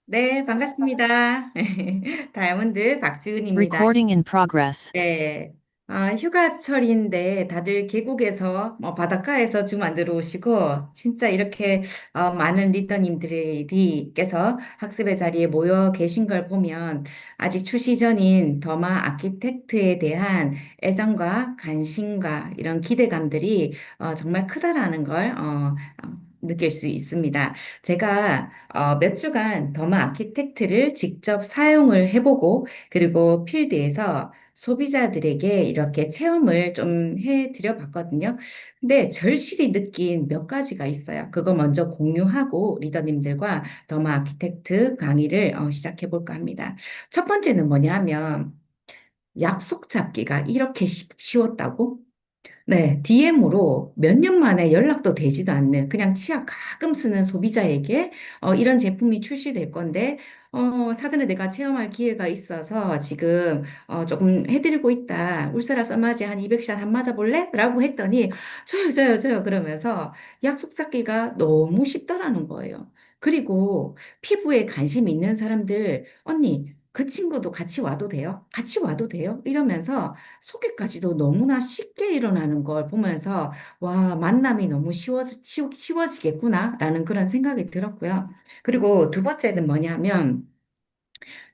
네, 반갑습니다. 다이아몬드 박지은입니다. Recording in progress. 네, 휴가철인데 다들 계곡에서, 바닷가에서 좀 안 들어오시고, 진짜 이렇게 많은 리더님들께서 학습의 자리에 모여 계신 걸 보면 아직 출시 전인 더마 아키텍트에 대한 애정과 관심과 이런 기대감들이 정말 크다라는 걸 느낄 수 있습니다. 제가 몇 주간 더마 아키텍트를 직접 사용을 해보고, 그리고 필드에서 소비자들에게 이렇게 체험을 좀 해드려 봤거든요. 근데 절실히 느낀 몇 가지가 있어요. 그거 먼저 공유하고 리더님들과 더마 아키텍트 강의를 시작해 볼까 합니다. 첫 번째는 뭐냐 하면 약속 잡기가 이렇게 쉬웠다고? 네, DM으로 몇 년 만에 연락도 되지도 않는 그냥 치아 가끔 쓰는 소비자에게 이런 제품이 출시될 건데 사전에 내가 체험할 기회가 있어서 지금 조금 해드리고 있다. 울세라 써마지 한 200샷 한 맞아볼래? 라고 했더니 저요 그러면서 약속 잡기가 너무 쉽더라는 거예요. 그리고 피부에 관심 있는 사람들 언니 그 친구도 같이 와도 돼요? 같이 와도 돼요? 이러면서 소개까지도 너무나 쉽게 일어나는 걸 보면서 와, 만남이 너무 쉬워지겠구나라는 그런 생각이 들었고요. 그리고 두 번째는 뭐냐면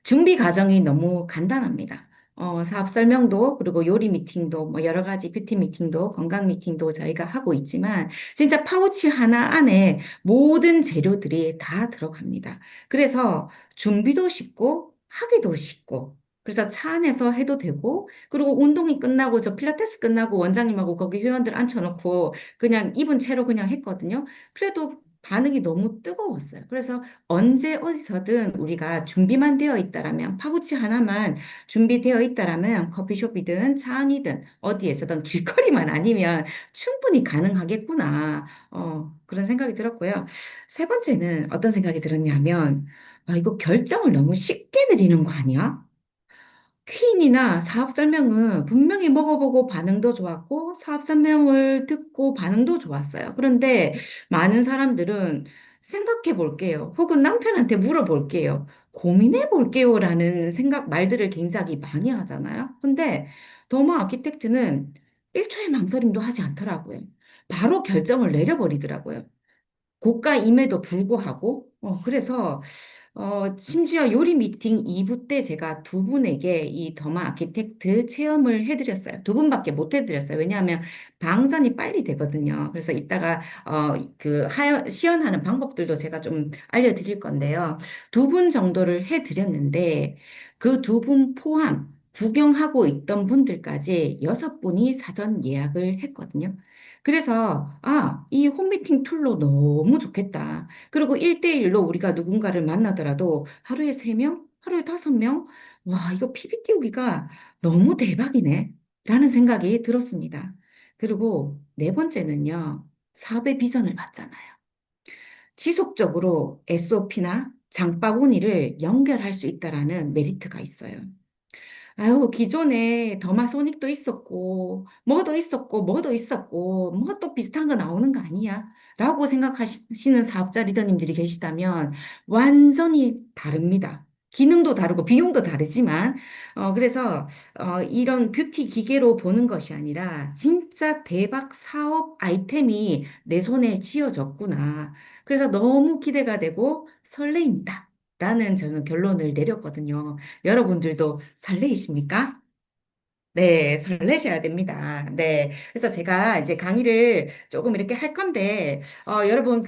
준비 과정이 너무 간단합니다. 사업 설명도 그리고 요리 미팅도 뭐 여러 가지 뷰티 미팅도 건강 미팅도 저희가 하고 있지만 진짜 파우치 하나 안에 모든 재료들이 다 들어갑니다. 그래서 준비도 쉽고 하기도 쉽고 그래서 차 안에서 해도 되고 그리고 운동이 끝나고 저 필라테스 끝나고 원장님하고 거기 회원들 앉혀놓고 그냥 입은 채로 그냥 했거든요. 그래도 반응이 너무 뜨거웠어요. 그래서 언제 어디서든 우리가 준비만 되어 있다라면 파우치 하나만 준비되어 있다라면 커피숍이든 차 안이든 어디에서든 길거리만 아니면 충분히 가능하겠구나. 그런 생각이 들었고요. 세 번째는 어떤 생각이 들었냐면 이거 결정을 너무 쉽게 내리는 거 아니야? 퀸이나 사업 설명은 분명히 먹어보고 반응도 좋았고 사업 설명을 듣고 반응도 좋았어요. 그런데 많은 사람들은 생각해 볼게요. 혹은 남편한테 물어볼게요. 고민해 볼게요라는 생각 말들을 굉장히 많이 하잖아요. 근데 더마 아키텍트는 1초의 망설임도 하지 않더라고요. 바로 결정을 내려버리더라고요. 고가임에도 불구하고, 그래서, 심지어 요리 미팅 2부 때 제가 두 분에게 이 더마 아키텍트 체험을 해드렸어요. 두 분밖에 못 해드렸어요. 왜냐하면 방전이 빨리 되거든요. 그래서 이따가, 시연하는 방법들도 제가 좀 알려드릴 건데요. 두 분 정도를 해드렸는데, 그 두 분 포함, 구경하고 있던 분들까지 6분이 사전 예약을 했거든요. 그래서, 이 홈미팅 툴로 너무 좋겠다. 그리고 1대1로 우리가 누군가를 만나더라도 하루에 3명, 하루에 5명, 와, 이거 PPT 오기가 너무 대박이네. 라는 생각이 들었습니다. 그리고 네 번째는요, 사업의 비전을 봤잖아요. 지속적으로 SOP나 장바구니를 연결할 수 있다라는 메리트가 있어요. 아유, 기존에 더마소닉도 있었고, 뭐도 있었고, 뭐 또 비슷한 거 나오는 거 아니야? 라고 생각하시는 사업자 리더님들이 계시다면 완전히 다릅니다. 기능도 다르고 비용도 다르지만, 그래서, 이런 뷰티 기계로 보는 것이 아니라 진짜 대박 사업 아이템이 내 손에 쥐어졌구나. 그래서 너무 기대가 되고 설레인다. 라는 저는 결론을 내렸거든요. 여러분들도 설레이십니까? 네, 설레셔야 됩니다. 네. 그래서 제가 이제 강의를 조금 이렇게 할 건데, 여러분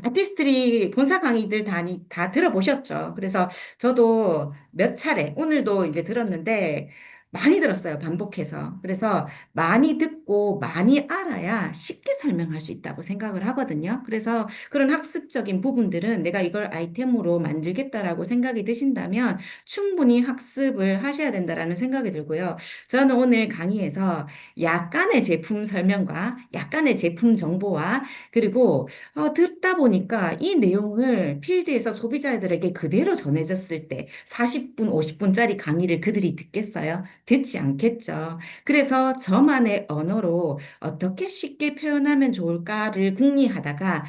아티스트리 본사 강의들 다 들어보셨죠? 그래서 저도 몇 차례, 오늘도 이제 들었는데, 많이 들었어요, 반복해서. 그래서 많이 듣고 많이 알아야 쉽게 설명할 수 있다고 생각을 하거든요. 그래서 그런 학습적인 부분들은 내가 이걸 아이템으로 만들겠다라고 생각이 드신다면, 충분히 학습을 하셔야 된다라는 생각이 들고요. 저는 오늘 강의에서 약간의 제품 설명과 약간의 제품 정보와 그리고 듣다 보니까 이 내용을 필드에서 소비자들에게 그대로 전해졌을 때 40분, 50분짜리 강의를 그들이 듣겠어요? 듣지 않겠죠. 그래서 저만의 언어로 영어로 어떻게 쉽게 표현하면 좋을까를 궁리하다가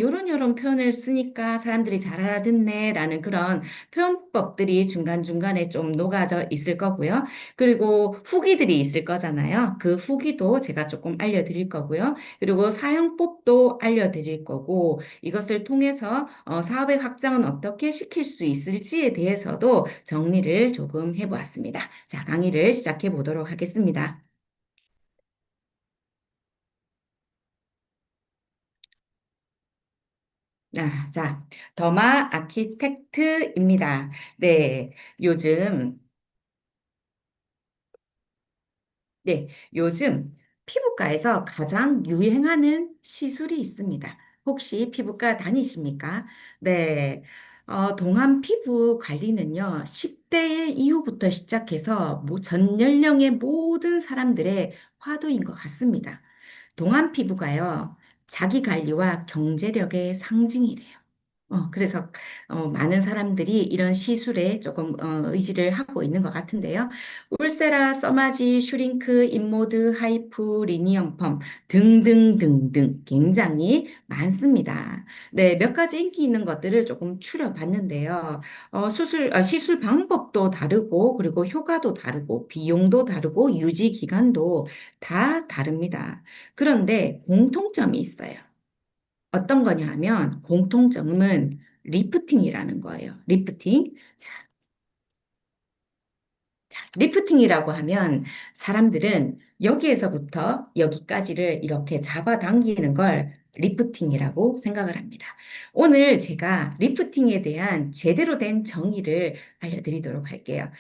요런 표현을 쓰니까 사람들이 잘 알아듣네라는 그런 표현법들이 중간중간에 좀 녹아져 있을 거고요. 그리고 후기들이 있을 거잖아요. 그 후기도 제가 조금 알려드릴 거고요. 그리고 사용법도 알려드릴 거고, 이것을 통해서 사업의 확장은 어떻게 시킬 수 있을지에 대해서도 정리를 조금 해보았습니다. 자, 강의를 시작해 보도록 하겠습니다. 자, 더마 아키텍트입니다. 네, 요즘 네, 요즘 피부과에서 가장 유행하는 시술이 있습니다. 혹시 피부과 다니십니까? 네, 동안 피부 관리는요, 10대 이후부터 시작해서 전 연령의 모든 사람들의 화두인 것 같습니다. 동안 피부가요, 자기 관리와 경제력의 상징이래요. 그래서 많은 사람들이 이런 시술에 조금 의지를 하고 있는 것 같은데요. 울세라, 써마지, 슈링크, 인모드, 하이프, 리니엄 펌 등등등등 굉장히 많습니다. 네, 몇 가지 인기 있는 것들을 조금 추려봤는데요. 시술 방법도 다르고 그리고 효과도 다르고 비용도 다르고 유지 기간도 다 다릅니다. 그런데 공통점이 있어요. 어떤 거냐 하면 공통점은 리프팅이라는 거예요. 리프팅. 리프팅이라고 하면 사람들은 여기에서부터 여기까지를 이렇게 잡아당기는 걸 리프팅이라고 생각을 합니다. 오늘 제가 리프팅에 대한 제대로 된 정의를 알려드리도록 할게요.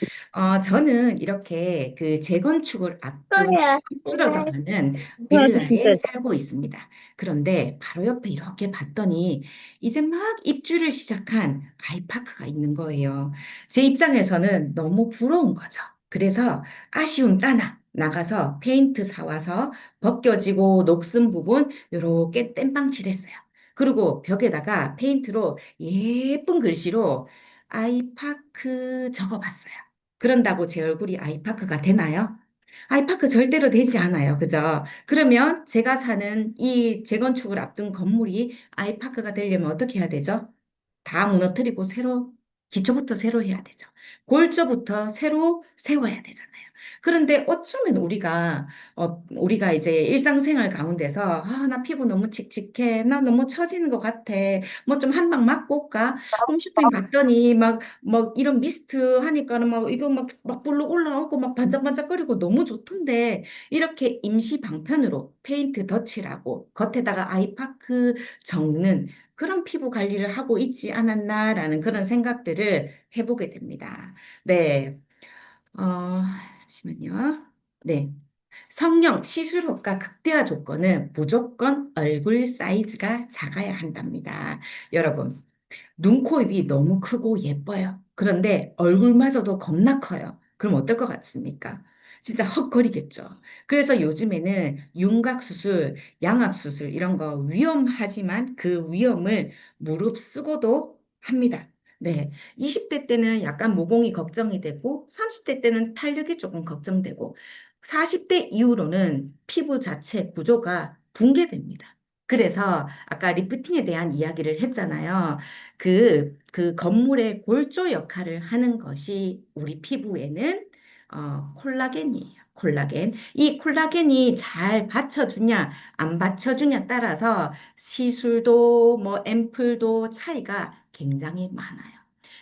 저는 이렇게 그 재건축을 앞둔 그래. 쓰러져가는 그래도 진짜 빌라에 살고 있습니다. 그런데 바로 옆에 이렇게 봤더니 이제 막 입주를 시작한 아이파크가 있는 거예요. 제 입장에서는 너무 부러운 거죠. 그래서 아쉬움 따나 나가서 페인트 사와서 벗겨지고 녹슨 부분 요렇게 땜빵 칠했어요. 그리고 벽에다가 페인트로 예쁜 글씨로 아이파크 적어봤어요. 그런다고 제 얼굴이 아이파크가 되나요? 아이파크 절대로 되지 않아요. 그죠? 그러면 제가 사는 이 재건축을 앞둔 건물이 아이파크가 되려면 어떻게 해야 되죠? 다 무너뜨리고 기초부터 새로 해야 되죠. 골조부터 새로 세워야 되잖아요. 그런데 어쩌면 우리가 이제 일상생활 가운데서, 나 피부 너무 칙칙해. 나 너무 처지는 것 같아. 뭐 좀 한 방 맞고 올까? 홈쇼핑 봤더니 이런 미스트 하니까는 이거 막 불러 올라오고 막 반짝반짝거리고 너무 좋던데, 이렇게 임시 방편으로 페인트 덧칠하고 겉에다가 아이파크 적는 그런 피부 관리를 하고 있지 않았나라는 그런 생각들을 해보게 됩니다. 네, 잠시만요. 네. 성형 시술 효과 극대화 조건은 무조건 얼굴 사이즈가 작아야 한답니다. 여러분, 눈, 코, 입이 너무 크고 예뻐요. 그런데 얼굴마저도 겁나 커요. 그럼 어떨 것 같습니까? 진짜 헉거리겠죠. 그래서 요즘에는 윤곽 수술, 양악 수술 이런 거 위험하지만 그 위험을 무릅쓰고도 합니다. 네. 20대 때는 약간 모공이 걱정이 되고 30대 때는 탄력이 조금 걱정되고 40대 이후로는 피부 자체 구조가 붕괴됩니다. 그래서 아까 리프팅에 대한 이야기를 했잖아요. 그 건물의 골조 역할을 하는 것이 우리 피부에는 콜라겐이에요. 콜라겐. 이 콜라겐이 잘 받쳐주냐, 안 받쳐주냐 따라서 시술도 앰플도 차이가 굉장히 많아요.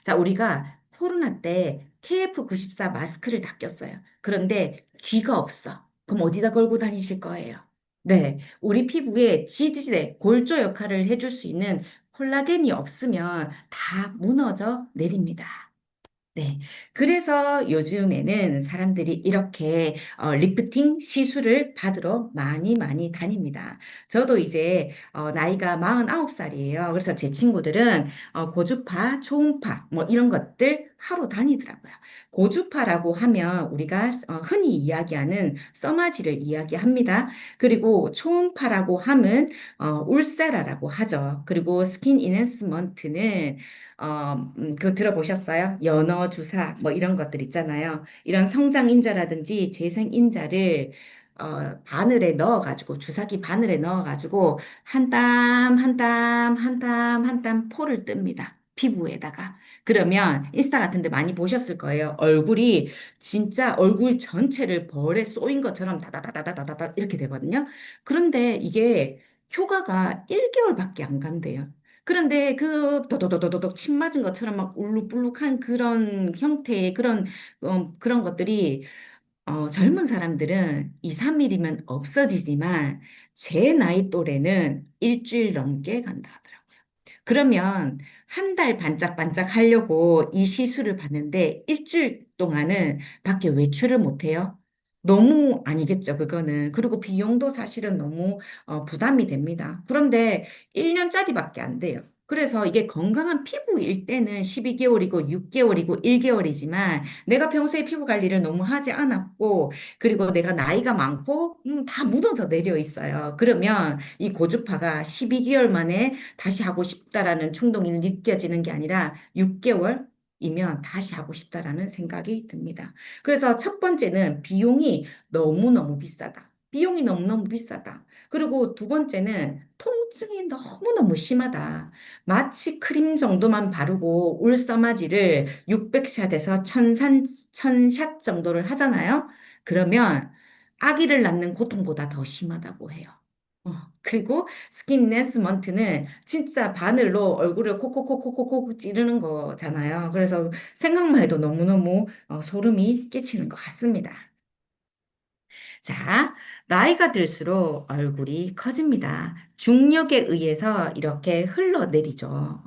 자, 우리가 코로나 때 KF94 마스크를 다 꼈어요. 그런데 귀가 없어. 그럼 어디다 걸고 다니실 거예요? 네, 우리 피부에 지지대, 골조 역할을 해줄 수 있는 콜라겐이 없으면 다 무너져 내립니다. 네. 그래서 요즘에는 사람들이 이렇게 리프팅 시술을 받으러 많이 많이 다닙니다. 저도 이제 나이가 49살이에요. 그래서 제 친구들은 고주파, 초음파 뭐 이런 것들 하러 다니더라고요. 고주파라고 하면 우리가 흔히 이야기하는 써마지를 이야기합니다. 그리고 초음파라고 하면 울세라라고 하죠. 그리고 스킨 이넨스먼트는 그거 들어보셨어요? 연어 주사, 뭐 이런 것들 있잖아요. 이런 성장 인자라든지 재생 인자를 바늘에 넣어가지고, 주사기 바늘에 넣어가지고, 한 땀, 한 땀, 한 땀, 한 땀 포를 뜹니다. 피부에다가. 그러면 인스타 같은 데 많이 보셨을 거예요. 얼굴이 진짜 얼굴 전체를 벌에 쏘인 것처럼 다다다다다다다 이렇게 되거든요. 그런데 이게 효과가 1개월밖에 안 간대요. 그런데 그 도도도도도독 침 맞은 것처럼 막 울룩불룩한 그런 형태의 그런 것들이 젊은 사람들은 2, 3일이면 없어지지만 제 나이 또래는 일주일 넘게 간다 하더라고요. 그러면 한 달 반짝반짝 하려고 이 시술을 받는데 일주일 동안은 밖에 외출을 못 해요. 너무 아니겠죠, 그거는. 그리고 비용도 사실은 너무 부담이 됩니다. 그런데 1년짜리밖에 안 돼요. 그래서 이게 건강한 피부일 때는 12개월이고 6개월이고 1개월이지만 내가 평소에 피부 관리를 너무 하지 않았고 그리고 내가 나이가 많고 다 묻어져 내려 있어요. 그러면 이 고주파가 12개월 만에 다시 하고 싶다라는 충동이 느껴지는 게 아니라 6개월이면 다시 하고 싶다라는 생각이 듭니다. 그래서 첫 번째는 비용이 너무너무 비싸다. 비용이 너무너무 비싸다. 그리고 두 번째는 통증이 너무너무 심하다. 마취 크림 정도만 바르고 울서마지를 600샷에서 1000샷 정도를 하잖아요. 그러면 아기를 낳는 고통보다 더 심하다고 해요. 그리고 스킨 엔하스먼트는 진짜 바늘로 얼굴을 콕콕콕콕콕콕 찌르는 거잖아요. 그래서 생각만 해도 너무너무 소름이 끼치는 것 같습니다. 자, 나이가 들수록 얼굴이 커집니다. 중력에 의해서 이렇게 흘러내리죠.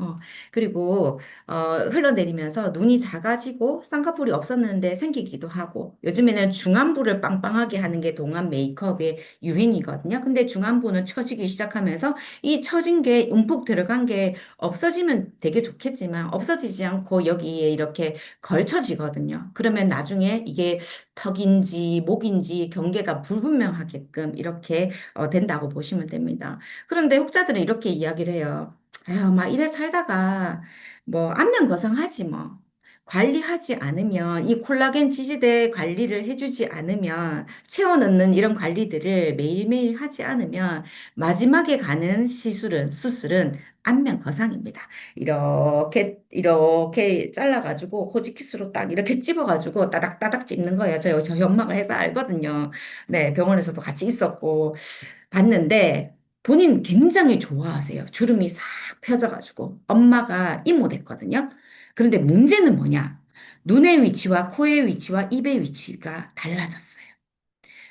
그리고 흘러내리면서 눈이 작아지고 쌍꺼풀이 없었는데 생기기도 하고 요즘에는 중안부를 빵빵하게 하는 게 동안 메이크업의 유행이거든요. 근데 중안부는 처지기 시작하면서 이 처진 게 움푹 들어간 게 없어지면 되게 좋겠지만 없어지지 않고 여기에 이렇게 걸쳐지거든요. 그러면 나중에 이게 턱인지 목인지 경계가 불분명하게끔 이렇게 된다고 보시면 됩니다. 그런데 혹자들은 이렇게 이야기를 해요. 아유, 막 이래 살다가 뭐 안면 거상하지 뭐. 관리하지 않으면 이 콜라겐 지지대 관리를 해주지 않으면 채워 넣는 이런 관리들을 매일매일 하지 않으면 마지막에 가는 수술은 안면 거상입니다. 이렇게 잘라가지고 호지키스로 딱 이렇게 찝어가지고 따닥따닥 찝는 거예요. 저희 엄마가 해서 알거든요. 네, 병원에서도 같이 있었고 봤는데 본인 굉장히 좋아하세요. 주름이 싹 펴져가지고 엄마가 이모 됐거든요. 그런데 문제는 뭐냐? 눈의 위치와 코의 위치와 입의 위치가 달라졌어요.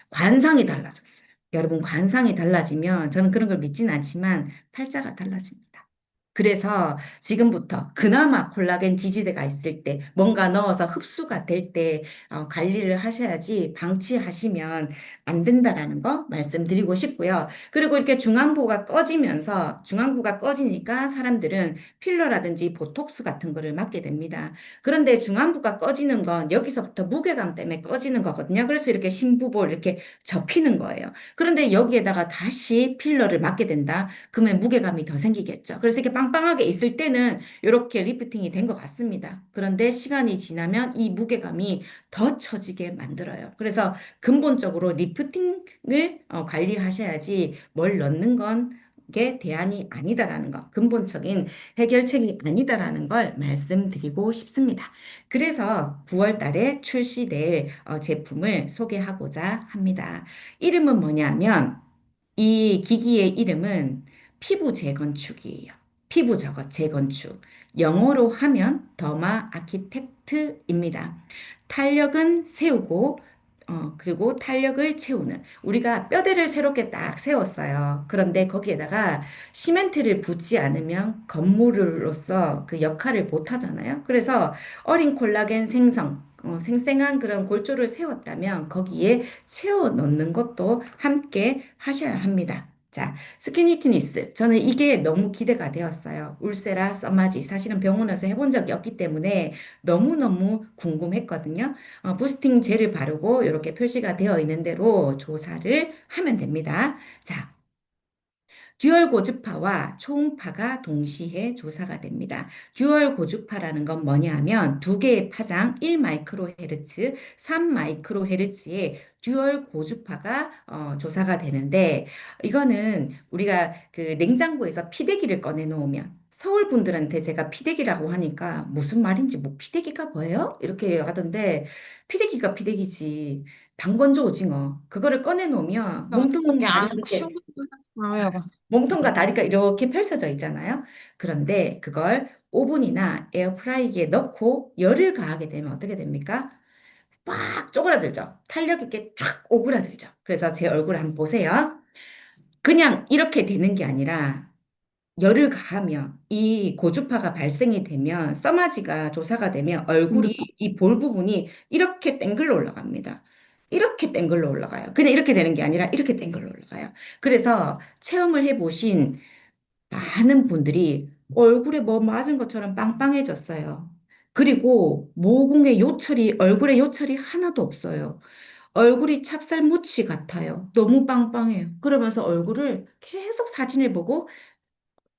관상이 달라졌어요. 여러분, 관상이 달라지면 저는 그런 걸 믿지는 않지만 팔자가 달라집니다. 그래서 지금부터 그나마 콜라겐 지지대가 있을 때 뭔가 넣어서 흡수가 될 때 관리를 하셔야지 방치하시면 안 된다라는 거 말씀드리고 싶고요. 그리고 이렇게 중안부가 꺼지니까 사람들은 필러라든지 보톡스 같은 거를 맞게 됩니다. 그런데 중안부가 꺼지는 건 여기서부터 무게감 때문에 꺼지는 거거든요. 그래서 이렇게 심부볼 이렇게 접히는 거예요. 그런데 여기에다가 다시 필러를 맞게 된다. 그러면 무게감이 더 생기겠죠. 그래서 이렇게 빵빵하게 있을 때는 이렇게 리프팅이 된 것 같습니다. 그런데 시간이 지나면 이 무게감이 더 처지게 만들어요. 그래서 근본적으로 리프팅을 관리하셔야지 뭘 넣는 건 게 대안이 아니다라는 것, 근본적인 해결책이 아니다라는 걸 말씀드리고 싶습니다. 그래서 9월 달에 출시될 제품을 소개하고자 합니다. 이름은 뭐냐면 이 기기의 이름은 피부 재건축이에요. 피부 재건축. 영어로 하면 더마 아키텍트입니다. 탄력은 세우고 그리고 탄력을 채우는 우리가 뼈대를 새롭게 딱 세웠어요. 그런데 거기에다가 시멘트를 붓지 않으면 건물로서 그 역할을 못 하잖아요. 그래서 어린 콜라겐 생생한 그런 골조를 세웠다면 거기에 채워 넣는 것도 함께 하셔야 합니다. 자, 스키니티니스. 저는 이게 너무 기대가 되었어요. 울세라, 써마지. 사실은 병원에서 해본 적이 없기 때문에 너무너무 궁금했거든요. 부스팅 젤을 바르고 이렇게 표시가 되어 있는 대로 조사를 하면 됩니다. 자, 듀얼 고주파와 초음파가 동시에 조사가 됩니다. 듀얼 고주파라는 건 뭐냐 하면 두 개의 파장 1 마이크로헤르츠, 3 마이크로헤르츠의 듀얼 고주파가 조사가 되는데 이거는 우리가 그 냉장고에서 피대기를 꺼내 놓으면 서울 분들한테 제가 피대기라고 하니까 무슨 말인지 뭐 피대기가 뭐예요? 이렇게 하던데 피대기가 피대기지. 방건조 오징어 그거를 꺼내 놓으면 몸통 어떻게 다리 안 이렇게 알아요? 몸통과 다리가 이렇게 펼쳐져 있잖아요. 그런데 그걸 오븐이나 에어프라이기에 넣고 열을 가하게 되면 어떻게 됩니까? 빡 쪼그라들죠. 탄력 있게 쫙 오그라들죠. 그래서 제 얼굴 한번 보세요. 그냥 이렇게 되는 게 아니라 열을 가하면 이 고주파가 발생이 되면 써마지가 조사가 되면 얼굴이 생겼다. 이 볼 부분이 이렇게 땡글로 올라갑니다. 이렇게 땡글로 올라가요. 그냥 이렇게 되는 게 아니라 이렇게 땡글로 올라가요. 그래서 체험을 해보신 많은 분들이 얼굴에 뭐 맞은 것처럼 빵빵해졌어요. 그리고 모공의 요철이, 얼굴에 요철이 하나도 없어요. 얼굴이 찹쌀무치 같아요. 너무 빵빵해요. 그러면서 얼굴을 계속 사진을 보고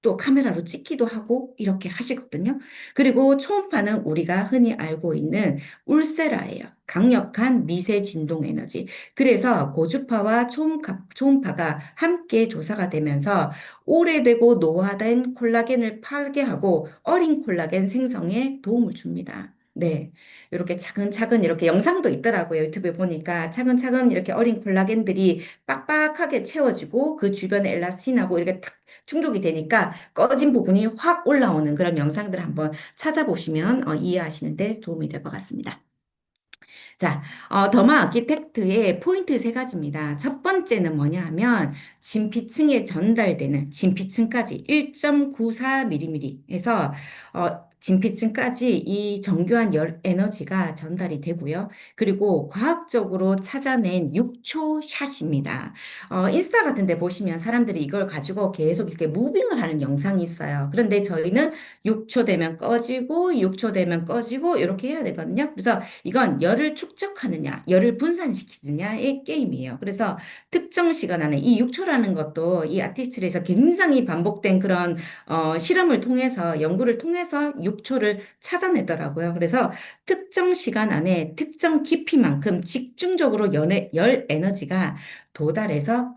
또 카메라로 찍기도 하고 이렇게 하시거든요. 그리고 초음파는 우리가 흔히 알고 있는 울세라예요. 강력한 미세 진동 에너지. 그래서 고주파와 초음파가 함께 조사가 되면서 오래되고 노화된 콜라겐을 파괴하고 어린 콜라겐 생성에 도움을 줍니다. 네. 이렇게 차근차근 이렇게 영상도 있더라고요. 유튜브에 보니까 차근차근 이렇게 어린 콜라겐들이 빡빡하게 채워지고 그 주변에 엘라스틴하고 이렇게 탁 충족이 되니까 꺼진 부분이 확 올라오는 그런 영상들 한번 찾아보시면 이해하시는데 도움이 될 것 같습니다. 자, 더마 아키텍트의 포인트 세 가지입니다. 첫 번째는 뭐냐 하면 진피층에 전달되는 진피층까지 1.94mm에서 진피층까지 이 정교한 열 에너지가 전달이 되고요. 그리고 과학적으로 찾아낸 6초 샷입니다. 인스타 같은 데 보시면 사람들이 이걸 가지고 계속 이렇게 무빙을 하는 영상이 있어요. 그런데 저희는 6초 되면 꺼지고 6초 되면 꺼지고 이렇게 해야 되거든요. 그래서 이건 열을 축적하느냐, 열을 분산시키느냐의 게임이에요. 그래서 특정 시간 안에 이 6초라는 것도 이 아티스트에서 굉장히 반복된 그런 실험을 통해서 연구를 통해서 6초를 찾아내더라고요. 그래서 특정 시간 안에 특정 깊이만큼 집중적으로 열 에너지가 도달해서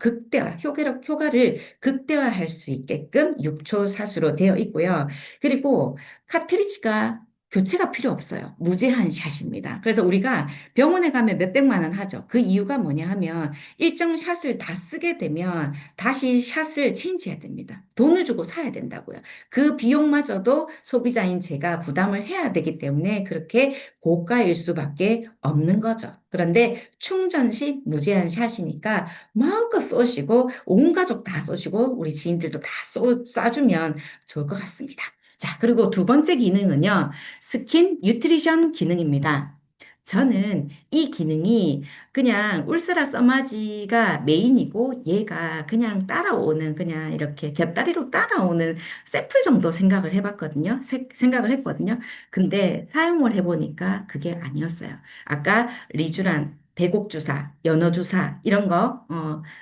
효과를 극대화할 수 있게끔 6초 사수로 되어 있고요. 그리고 카트리지가 교체가 필요 없어요. 무제한 샷입니다. 그래서 우리가 병원에 가면 몇백만 원 하죠. 그 이유가 뭐냐 하면 일정 샷을 다 쓰게 되면 다시 샷을 체인지해야 됩니다. 돈을 주고 사야 된다고요. 그 비용마저도 소비자인 제가 부담을 해야 되기 때문에 그렇게 고가일 수밖에 없는 거죠. 그런데 충전 시 무제한 샷이니까 마음껏 쏘시고 온 가족 다 쏘시고 우리 지인들도 다 쏴주면 좋을 것 같습니다. 자, 그리고 두 번째 기능은요. 스킨 뉴트리션 기능입니다. 저는 이 기능이 그냥 울스라 써마지가 메인이고 얘가 그냥 따라오는 그냥 이렇게 곁다리로 따라오는 샘플 정도 생각을 해봤거든요. 생각을 했거든요. 근데 사용을 해보니까 그게 아니었어요. 아까 리쥬란, 대곡주사, 연어주사 이런 거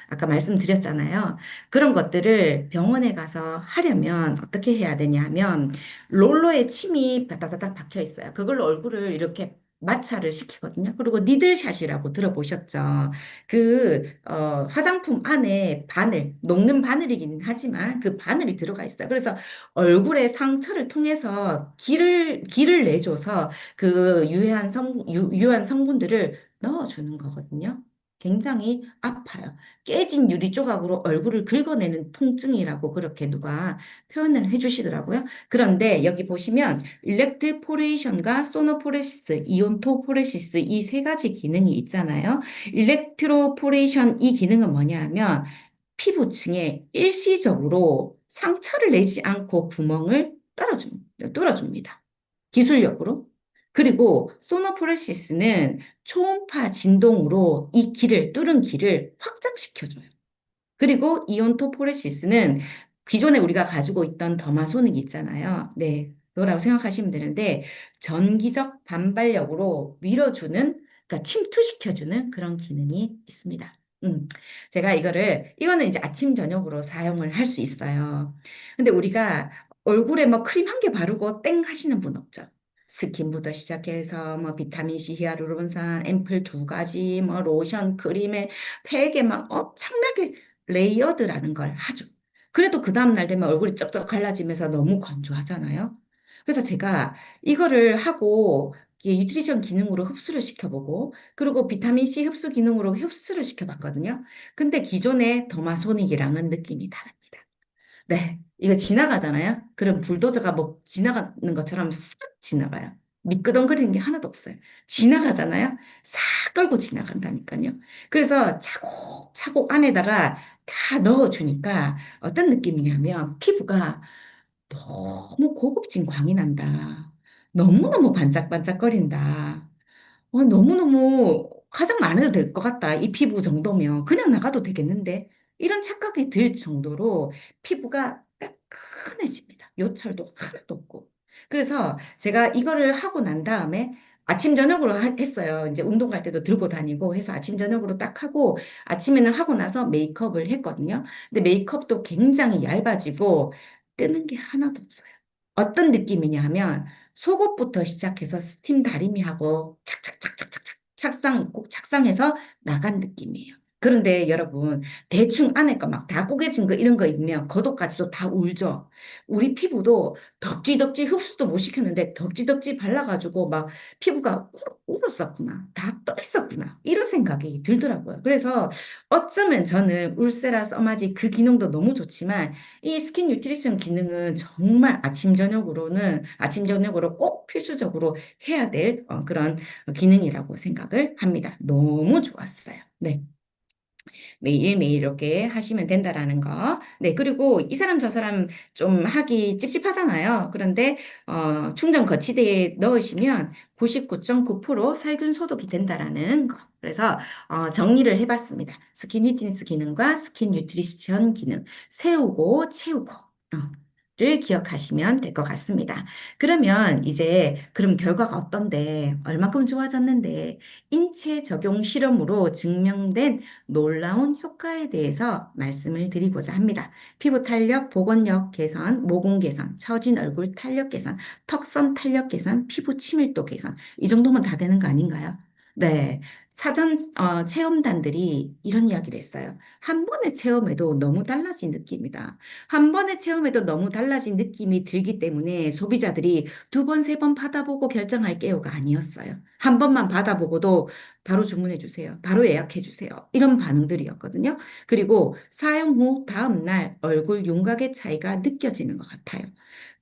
아까 말씀드렸잖아요. 그런 것들을 병원에 가서 하려면 어떻게 해야 되냐면 롤러에 침이 다다다닥 박혀 있어요. 그걸로 얼굴을 이렇게 마찰을 시키거든요. 그리고 니들샷이라고 들어보셨죠? 화장품 안에 바늘, 녹는 바늘이긴 하지만 그 바늘이 들어가 있어요. 그래서 얼굴에 상처를 통해서 기를 내줘서 그 유해한 성분들을 넣어주는 거거든요. 굉장히 아파요. 깨진 유리 조각으로 얼굴을 긁어내는 통증이라고 그렇게 누가 표현을 해주시더라고요. 그런데 여기 보시면 일렉트포레이션과 소노포레시스, 이온토포레시스 이 세 가지 기능이 있잖아요. 일렉트로포레이션 이 기능은 뭐냐 하면 피부층에 일시적으로 상처를 내지 않고 구멍을 뚫어줍니다. 기술력으로. 그리고 소노포레시스는 초음파 진동으로 이 뚫은 길을 확장시켜줘요. 그리고 이온토포레시스는 기존에 우리가 가지고 있던 더마소닉 있잖아요. 네, 그거라고 생각하시면 되는데 전기적 반발력으로 밀어주는, 그러니까 침투시켜주는 그런 기능이 있습니다. 음, 제가 이거는 이제 아침, 저녁으로 사용을 할 수 있어요. 근데 우리가 얼굴에 뭐 크림 한 개 바르고 땡 하시는 분 없죠. 스킨부터 시작해서 뭐 비타민C, 히아루론산, 앰플 두 가지, 뭐 로션, 크림에 팩에 막 엄청나게 레이어드라는 걸 하죠. 그래도 그 다음날 되면 얼굴이 쩍쩍 갈라지면서 너무 건조하잖아요. 그래서 제가 이거를 하고 이게 뉴트리션 기능으로 흡수를 시켜보고 그리고 비타민 C 흡수 기능으로 흡수를 시켜봤거든요. 근데 기존의 더마소닉이랑은 느낌이 다릅니다. 네, 이거 지나가잖아요. 그럼 불도저가 뭐 지나가는 것처럼 싹 지나가요. 미끄덩거리는 게 하나도 없어요. 지나가잖아요. 싹 끌고 지나간다니까요. 그래서 차곡차곡 안에다가 다 넣어주니까 어떤 느낌이냐면 피부가 너무 고급진 광이 난다. 너무너무 반짝반짝거린다. 너무너무 화장 안 해도 될 것 같다. 이 피부 정도면 그냥 나가도 되겠는데 이런 착각이 들 정도로 피부가 따끈해집니다. 요철도 하나도 없고. 그래서 제가 이거를 하고 난 다음에 아침 저녁으로 했어요. 이제 운동 갈 때도 들고 다니고 해서 아침 저녁으로 딱 하고 아침에는 하고 나서 메이크업을 했거든요. 근데 메이크업도 굉장히 얇아지고 뜨는 게 하나도 없어요. 어떤 느낌이냐 하면 속옷부터 시작해서 스팀 다리미하고 착착착착착착 꼭 착상해서 나간 느낌이에요. 그런데 여러분 대충 안에 거 막 다 구겨진 거 이런 거 입으면 겉옷까지도 다 울죠. 우리 피부도 덕지덕지 흡수도 못 시켰는데 덕지덕지 발라가지고 막 피부가 울었었구나. 다 떠 있었구나. 이런 생각이 들더라고요. 그래서 어쩌면 저는 울세라 써마지 그 기능도 너무 좋지만 이 스킨 뉴트리션 기능은 정말 아침 저녁으로 꼭 필수적으로 해야 될 그런 기능이라고 생각을 합니다. 너무 좋았어요. 네. 매일매일 이렇게 하시면 된다라는 거. 네, 그리고 이 사람 저 사람 좀 하기 찝찝하잖아요. 그런데 충전 거치대에 넣으시면 99.9% 살균 소독이 된다라는 거. 그래서 정리를 해봤습니다. 스킨 휘트니스 기능과 스킨 뉴트리션 기능 세우고 채우고. 를 기억하시면 될 것 같습니다. 그러면 이제 그럼 결과가 어떤데 얼마큼 좋아졌는데 인체 적용 실험으로 증명된 놀라운 효과에 대해서 말씀을 드리고자 합니다. 피부 탄력, 복원력 개선, 모공 개선, 처진 얼굴 탄력 개선, 턱선 탄력 개선, 피부 치밀도 개선. 이 정도면 다 되는 거 아닌가요? 네. 사전 체험단들이 이런 이야기를 했어요. 한 번의 체험에도 너무 달라진 느낌이다. 한 번의 체험에도 너무 달라진 느낌이 들기 때문에 소비자들이 두 번, 세 번 받아보고 결정할게요가 아니었어요. 한 번만 받아보고도 바로 주문해 주세요. 바로 예약해 주세요. 이런 반응들이었거든요. 그리고 사용 후 다음 날 얼굴 윤곽의 차이가 느껴지는 것 같아요.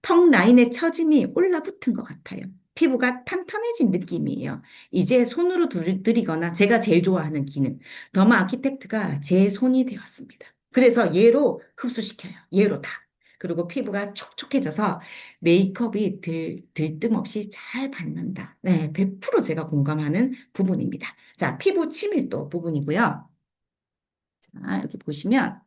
턱 라인의 처짐이 올라붙은 것 같아요. 피부가 탄탄해진 느낌이에요. 이제 손으로 들이거나 제가 제일 좋아하는 기능, 더마 아키텍트가 제 손이 되었습니다. 그래서 얘로 흡수시켜요. 얘로 다. 그리고 피부가 촉촉해져서 메이크업이 들뜸 없이 잘 받는다. 네, 100% 제가 공감하는 부분입니다. 자, 피부 치밀도 부분이고요. 자, 여기 보시면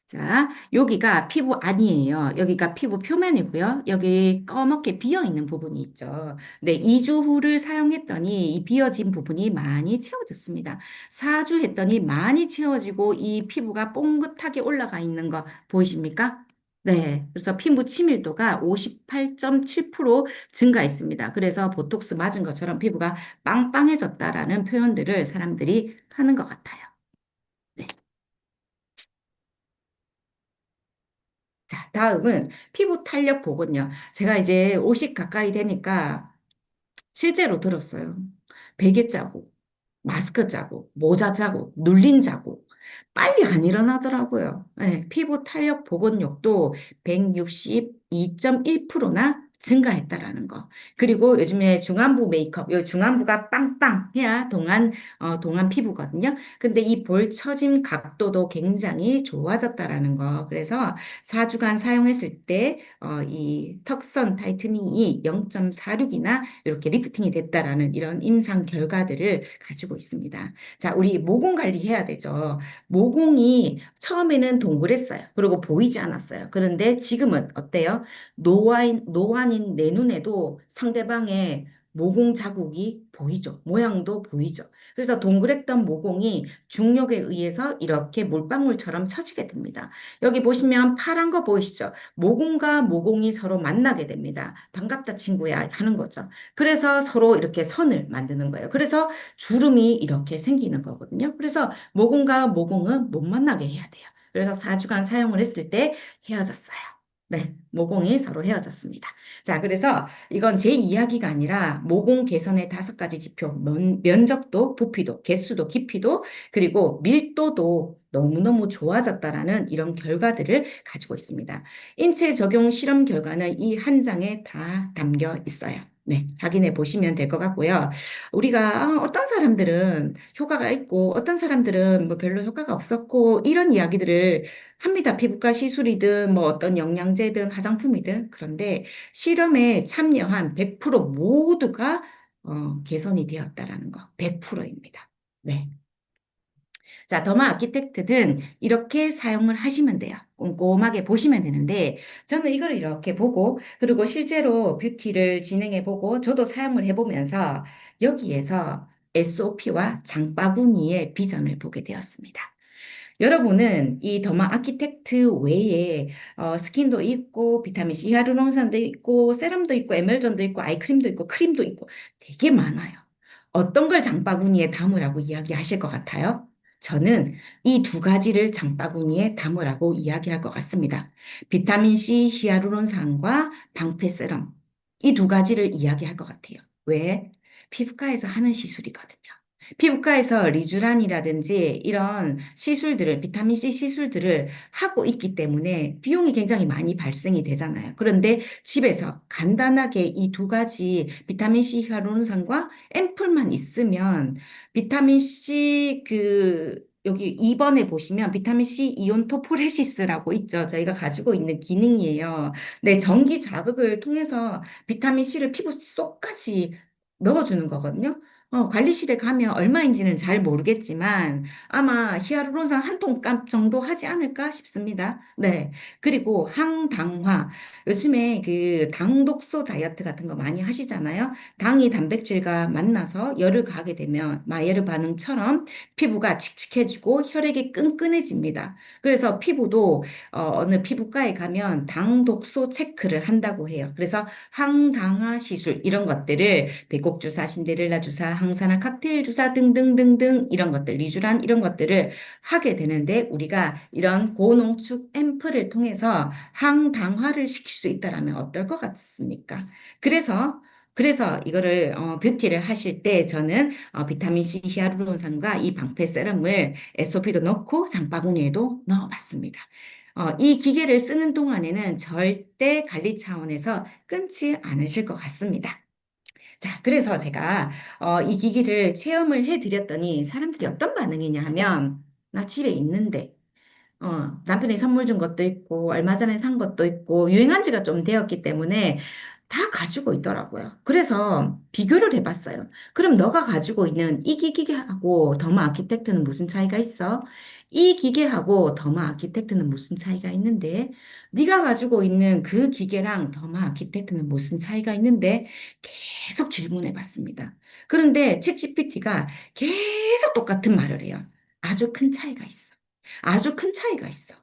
자, 여기가 피부 안이에요. 여기가 피부 표면이고요. 여기 검게 비어 있는 부분이 있죠. 네, 2주 후를 사용했더니 이 비어진 부분이 많이 채워졌습니다. 4주 했더니 많이 채워지고 이 피부가 뽕긋하게 올라가 있는 거 보이십니까? 네, 그래서 피부 치밀도가 58.7% 증가했습니다. 그래서 보톡스 맞은 것처럼 피부가 빵빵해졌다라는 표현들을 사람들이 하는 것 같아요. 네. 자, 다음은 피부 탄력 보건요. 제가 이제 50 가까이 되니까 실제로 들었어요. 베개 자국, 마스크 자국, 모자 자국, 눌린 자국. 빨리 안 일어나더라고요. 네, 피부 탄력 보건력도 162.1%나 증가했다라는 거. 그리고 요즘에 중안부 메이크업, 요 중안부가 빵빵 해야 동안 피부거든요. 근데 이 볼 처짐 각도도 굉장히 좋아졌다라는 거. 그래서 4주간 사용했을 때, 이 턱선 타이트닝이 0.46이나 이렇게 리프팅이 됐다라는 이런 임상 결과들을 가지고 있습니다. 자, 우리 모공 관리해야 되죠. 모공이 처음에는 동그랬어요. 그리고 보이지 않았어요. 그런데 지금은 어때요? 노안인 내 눈에도 상대방의 모공 자국이 보이죠. 모양도 보이죠. 그래서 동그랬던 모공이 중력에 의해서 이렇게 물방울처럼 쳐지게 됩니다. 여기 보시면 파란 거 보이시죠? 모공과 모공이 서로 만나게 됩니다. 반갑다 친구야 하는 거죠. 그래서 서로 이렇게 선을 만드는 거예요. 그래서 주름이 이렇게 생기는 거거든요. 그래서 모공과 모공은 못 만나게 해야 돼요. 그래서 4주간 사용을 했을 때 헤어졌어요. 네, 모공이 서로 헤어졌습니다. 자, 그래서 이건 제 이야기가 아니라 모공 개선의 5가지 지표, 면적도, 부피도, 개수도, 깊이도, 그리고 밀도도 너무너무 좋아졌다라는 이런 결과들을 가지고 있습니다. 인체 적용 실험 결과는 이 한 장에 다 담겨 있어요. 네, 확인해 보시면 될 것 같고요. 우리가 어떤 사람들은 효과가 있고 어떤 사람들은 뭐 별로 효과가 없었고 이런 이야기들을 합니다. 피부과 시술이든 뭐 어떤 영양제든 화장품이든. 그런데 실험에 참여한 100% 모두가 개선이 되었다라는 거. 100%입니다. 네. 자, 더마 아키텍트는 이렇게 사용을 하시면 돼요. 꼼꼼하게 보시면 되는데, 저는 이걸 이렇게 보고, 그리고 실제로 뷰티를 진행해 보고, 저도 사용을 해보면서 여기에서 SOP와 장바구니의 비전을 보게 되었습니다. 여러분은 이 더마 아키텍트 외에 스킨도 있고 비타민 C 히아루론산도 있고 세럼도 있고 에멜전도 있고 아이크림도 있고 크림도 있고 되게 많아요. 어떤 걸 장바구니에 담으라고 이야기하실 것 같아요? 저는 이 2가지를 장바구니에 담으라고 이야기할 것 같습니다. 비타민 C 히아루론산과 방패 세럼. 이 2가지를 이야기할 것 같아요. 왜? 피부과에서 하는 시술이거든요. 피부과에서 리쥬란이라든지 이런 시술들을, 비타민C 시술들을 하고 있기 때문에 비용이 굉장히 많이 발생이 되잖아요. 그런데 집에서 간단하게 이 2가지 비타민C 히아루론산과 앰플만 있으면 비타민C 여기 2번에 보시면 비타민C 이온토포레시스라고 있죠. 저희가 가지고 있는 기능이에요. 네, 전기 자극을 통해서 비타민C를 피부 속까지 넣어주는 거거든요. 관리실에 가면 얼마인지는 잘 모르겠지만 아마 히아루론산 한 통값 정도 하지 않을까 싶습니다. 네. 그리고 항당화. 요즘에 그 당독소 다이어트 같은 거 많이 하시잖아요. 당이 단백질과 만나서 열을 가하게 되면 마이에르 반응처럼 피부가 칙칙해지고 혈액이 끈끈해집니다. 그래서 피부도 어느 피부과에 가면 당독소 체크를 한다고 해요. 그래서 항당화 시술 이런 것들을 배곡 주사, 신데렐라 주사, 항산화 칵테일 주사 등등등등 이런 것들, 리쥬란 이런 것들을 하게 되는데 우리가 이런 고농축 앰플을 통해서 항당화를 시킬 수 있다라면 어떨 것 같습니까? 그래서 이거를 뷰티를 하실 때 저는 비타민 C 히아루론산과 이 방패 세럼을 SOP도 넣고 장바구니에도 넣어봤습니다. 이 기계를 쓰는 동안에는 절대 관리 차원에서 끊지 않으실 것 같습니다. 자, 그래서 제가 이 기기를 체험을 해드렸더니 사람들이 어떤 반응이냐 하면 나 집에 있는데 남편이 선물 준 것도 있고, 얼마 전에 산 것도 있고, 유행한 지가 좀 되었기 때문에 다 가지고 있더라고요. 그래서 비교를 해봤어요. 그럼 너가 가지고 있는 이 기계하고 더마 아키텍트는 무슨 차이가 있어? 이 기계하고 더마 아키텍트는 무슨 차이가 있는데? 네가 가지고 있는 그 기계랑 더마 아키텍트는 무슨 차이가 있는데? 계속 질문해봤습니다. 그런데 챗GPT가 계속 똑같은 말을 해요. 아주 큰 차이가 있어. 아주 큰 차이가 있어.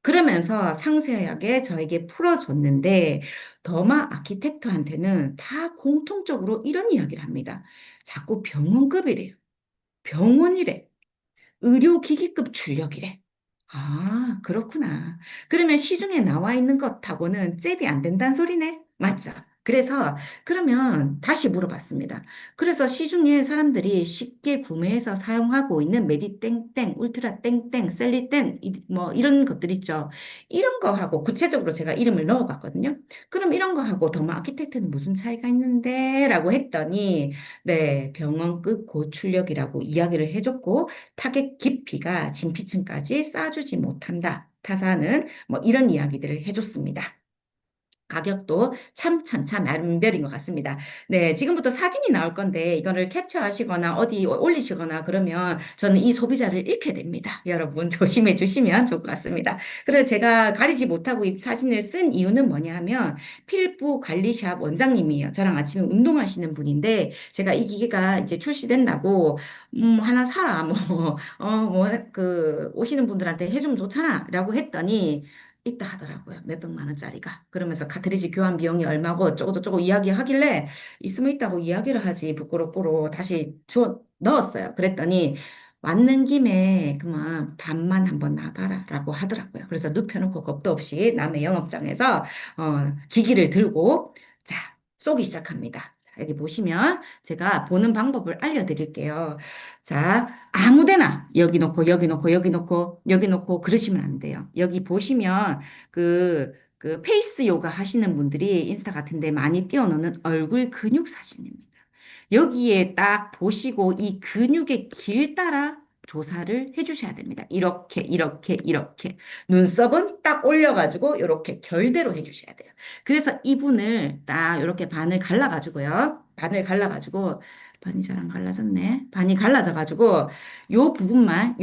그러면서 상세하게 저에게 풀어줬는데, 더마 아키텍트한테는 다 공통적으로 이런 이야기를 합니다. 자꾸 병원급이래요. 병원이래. 의료기기급 출력이래. 아, 그렇구나. 그러면 시중에 나와 있는 것하고는 잽이 안 된다는 소리네? 맞죠? 그래서 그러면 다시 물어봤습니다. 그래서 시중에 사람들이 쉽게 구매해서 사용하고 있는 메디땡땡, 울트라 땡땡, 셀리땡 뭐 이런 것들 있죠. 이런 거하고 구체적으로 제가 이름을 넣어봤거든요. 그럼 이런 거하고 더마 아키텍트는 무슨 차이가 있는데? 라고 했더니 네, 병원급 고출력이라고 이야기를 해줬고 타겟 깊이가 진피층까지 쌓아주지 못한다. 타사는 뭐 이런 이야기들을 해줬습니다. 가격도 참 천차만별인 것 같습니다. 네, 지금부터 사진이 나올 건데 이거를 캡처하시거나 어디 올리시거나 그러면 저는 이 소비자를 잃게 됩니다. 여러분 조심해 주시면 좋을 것 같습니다. 그래서 제가 가리지 못하고 이 사진을 쓴 이유는 뭐냐 하면 필부 관리샵 원장님이에요. 저랑 아침에 운동하시는 분인데 제가 이 기계가 이제 출시된다고 하나 사라 그 오시는 분들한테 해주면 좋잖아 라고 했더니 있다 하더라고요. 몇백만 원짜리가. 그러면서 카트리지 교환 비용이 얼마고 어쩌고저쩌고 이야기하길래 있으면 있다고 이야기를 하지 부끄럽고로 다시 주워 넣었어요. 그랬더니 왔는 김에 그만 반만 한번 놔봐라 라고 하더라고요. 그래서 눕혀놓고 겁도 없이 남의 영업장에서 기기를 들고 자 쏘기 시작합니다. 자, 여기 보시면 제가 보는 방법을 알려드릴게요. 자, 아무 데나 여기 놓고 여기 놓고 여기 놓고 여기 놓고 그러시면 안 돼요. 여기 보시면 그 페이스 요가 하시는 분들이 인스타 같은 데 많이 띄워놓는 얼굴 근육 사진입니다. 여기에 딱 보시고 이 근육의 길 따라 조사를 해주셔야 됩니다. 이렇게, 이렇게, 이렇게. 눈썹은 딱 올려가지고 이렇게 결대로 해주셔야 돼요. 그래서 이분을 딱 이렇게 반을 갈라가지고요. 반을 갈라가지고 반이 잘 안 갈라졌네. 반이 갈라져가지고 요 부분만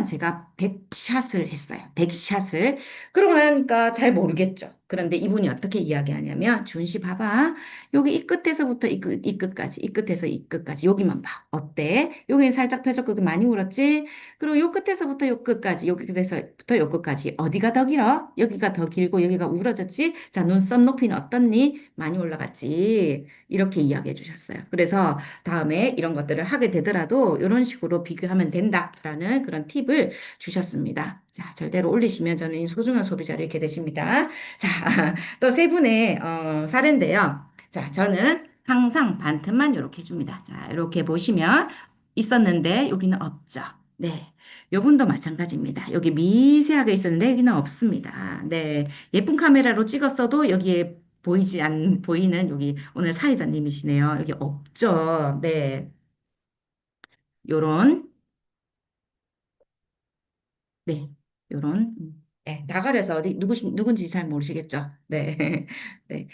제가 100샷을 했어요. 100샷을. 그러고 나니까 잘 모르겠죠. 그런데 이분이 어떻게 이야기하냐면 준씨 봐봐. 여기 이 끝에서부터 이 끝까지, 이 끝에서 이 끝까지 여기만 봐. 어때? 여기 살짝 펴졌고 여기 많이 울었지? 그리고 요 끝에서부터 요 끝까지, 여기 끝에서부터 요 끝까지 어디가 더 길어? 여기가 더 길고 여기가 울어졌지? 자, 눈썹 높이는 어떻니? 많이 올라갔지? 이렇게 이야기해 주셨어요. 그래서 다음에 이런 것들을 하게 되더라도 이런 식으로 비교하면 된다라는 그런 팁을 주셨습니다. 자, 절대로 올리시면 저는 이 소중한 소비자를 잃게 되십니다. 자, 또 세 분의 사례인데요. 자, 저는 항상 반틈만 이렇게 해줍니다. 자, 이렇게 보시면 있었는데 여기는 없죠. 네. 요분도 마찬가지입니다. 여기 미세하게 있었는데 여기는 없습니다. 네. 예쁜 카메라로 찍었어도 여기에 보이는 여기 오늘 사회자님이시네요. 여기 없죠. 네. 요런, 네. 요런, 네. 나가려서 누군지 잘 모르시겠죠. 네. 네.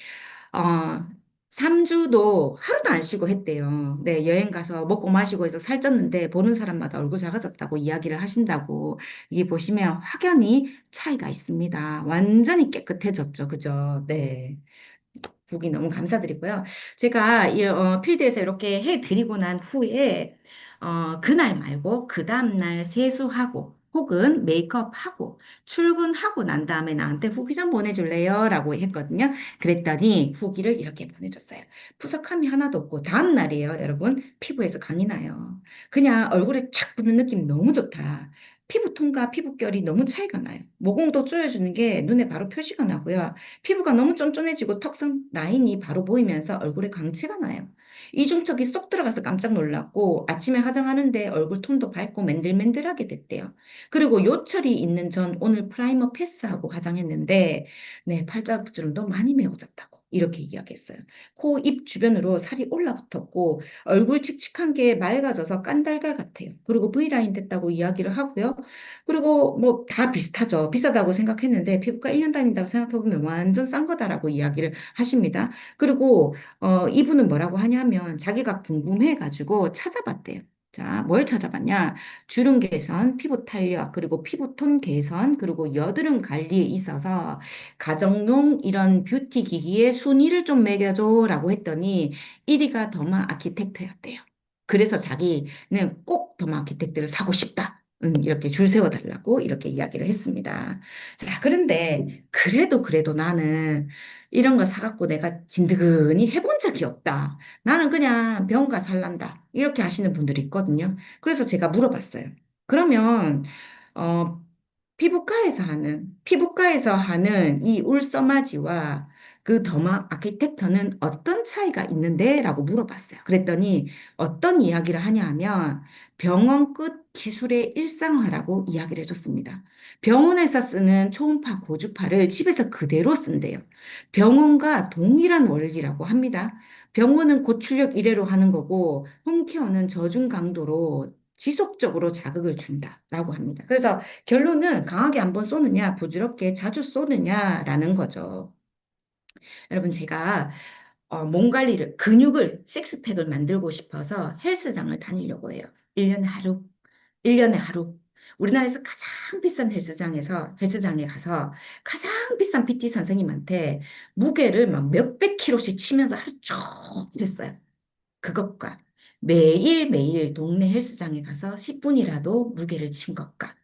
어, 3주도 하루도 안 쉬고 했대요. 네, 여행 가서 먹고 마시고 해서 살쪘는데 보는 사람마다 얼굴 작아졌다고 이야기를 하신다고. 이게 보시면 확연히 차이가 있습니다. 완전히 깨끗해졌죠. 그죠? 네. 보기 너무 감사드리고요. 제가 필드에서 이렇게 해드리고 난 후에 그날 말고 그 다음날 세수하고 혹은 메이크업하고 출근하고 난 다음에 나한테 후기 좀 보내줄래요? 라고 했거든요. 그랬더니 후기를 이렇게 보내줬어요. 푸석함이 하나도 없고 다음날이에요. 여러분 피부에서 강이 나요. 그냥 얼굴에 착 붙는 느낌이 너무 좋다. 피부톤과 피부결이 너무 차이가 나요. 모공도 조여주는 게 눈에 바로 표시가 나고요. 피부가 너무 쫀쫀해지고 턱선 라인이 바로 보이면서 얼굴에 광채가 나요. 이중턱이 쏙 들어가서 깜짝 놀랐고 아침에 화장하는데 얼굴 톤도 밝고 맨들맨들하게 됐대요. 그리고 요철이 있는 전 오늘 프라이머 패스하고 화장했는데 네, 팔자주름도 많이 메워졌다고 이렇게 이야기했어요. 코, 입 주변으로 살이 올라붙었고 얼굴 칙칙한 게 맑아져서 깐달걀 같아요. 그리고 V라인 됐다고 이야기를 하고요. 그리고 뭐 다 비슷하죠. 비싸다고 생각했는데 피부과 1년 다닌다고 생각해보면 완전 싼 거다라고 이야기를 하십니다. 그리고 이분은 뭐라고 하냐면 자기가 궁금해가지고 찾아봤대요. 자, 뭘 찾아봤냐? 주름 개선, 피부 탄력, 그리고 피부톤 개선, 그리고 여드름 관리에 있어서 가정용 이런 뷰티 기기의 순위를 좀 매겨줘라고 했더니 1위가 더마 아키텍트였대요. 그래서 자기는 꼭 더마 아키텍트를 사고 싶다. 이렇게 줄 세워달라고 이렇게 이야기를 했습니다. 자, 그런데 그래도 나는 이런 거 사갖고 내가 진드근히 해본 적이 없다. 나는 그냥 병원 가서 살란다. 이렇게 하시는 분들이 있거든요. 그래서 제가 물어봤어요. 그러면 어, 피부과에서 하는 이 울서마지와 그 더마 아키텍터는 어떤 차이가 있는데? 라고 물어봤어요. 그랬더니 어떤 이야기를 하냐 하면 병원 끝 기술의 일상화라고 이야기를 해줬습니다. 병원에서 쓰는 초음파 고주파를 집에서 그대로 쓴대요. 병원과 동일한 원리라고 합니다. 병원은 고출력 이래로 하는 거고 홈케어는 저중 강도로 지속적으로 자극을 준다라고 합니다. 그래서 결론은 강하게 한번 쏘느냐, 부드럽게 자주 쏘느냐라는 거죠. 여러분, 제가 몸 관리를, 근육을, 식스팩을 만들고 싶어서 헬스장을 다니려고 해요. 1년에 하루. 1년에 하루. 우리나라에서 가장 비싼 헬스장에 가서 가장 비싼 PT 선생님한테 무게를 막 몇백 킬로씩 치면서 하루 종일 했어요. 그것과 매일매일 동네 헬스장에 가서 10분이라도 무게를 친 것과